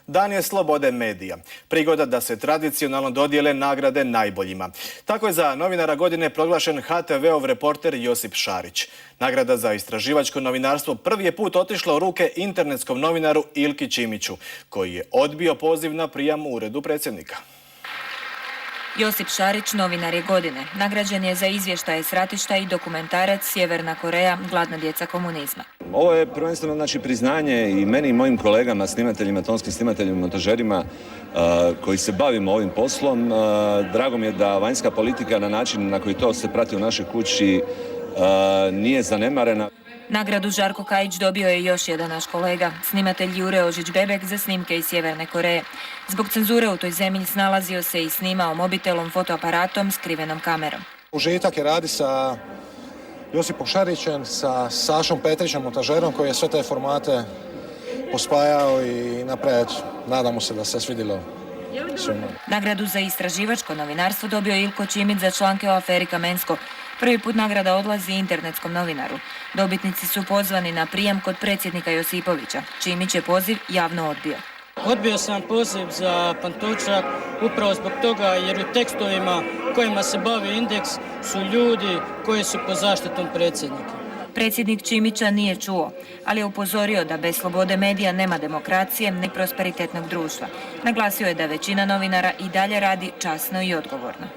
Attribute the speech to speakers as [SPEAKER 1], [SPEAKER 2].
[SPEAKER 1] Dan je slobode medija. Prigoda da se tradicionalno dodijele nagrade najboljima. Tako je za novinara godine proglašen HTV-ov reporter Josip Šarić. Nagrada za istraživačko novinarstvo prvi je put otišla u ruke internetskom novinaru Ilki Čimiću, koji je odbio poziv na prijam u uredu predsjednika.
[SPEAKER 2] Josip Šarić novinar je godine. Nagrađen je za izvještaje s ratišta i dokumentarac Sjeverna Koreja, gladna djeca komunizma.
[SPEAKER 3] Ovo je prvenstveno priznanje i meni i mojim kolegama, snimateljima, tonskim snimateljima, montažerima koji se bavimo ovim poslom. Drago mi je da vanjska politika na način na koji to se prati u našoj kući nije zanemarena.
[SPEAKER 2] Nagradu Žarko Kajić dobio je još jedan naš kolega, snimatelj Jure Ožić-Bebek za snimke iz Sjeverne Koreje. Zbog cenzure u toj zemlji snalazio se i snimao mobitelom, fotoaparatom, skrivenom kamerom.
[SPEAKER 4] Užitak je radi sa Josipom Šarićem, sa Sašom Petrićem, montažerom, koji je sve te formate pospajao i naprijed. Nadamo se da se svidjelo svima.
[SPEAKER 2] Nagradu za istraživačko novinarstvo dobio je Ilko Čimić za članke o aferi Kamensko. Prvi put nagrada odlazi internetskom novinaru. Dobitnici su pozvani na prijem kod predsjednika Josipovića. Čimić je poziv javno odbio.
[SPEAKER 5] Odbio sam poziv za Pantovčak upravo zbog toga jer u tekstovima kojima se bavi Indeks su ljudi koji su pod zaštitom predsjednika.
[SPEAKER 2] Predsjednik Čimića nije čuo, ali je upozorio da bez slobode medija nema demokracije ni prosperitetnog društva. Naglasio je da većina novinara i dalje radi časno i odgovorno.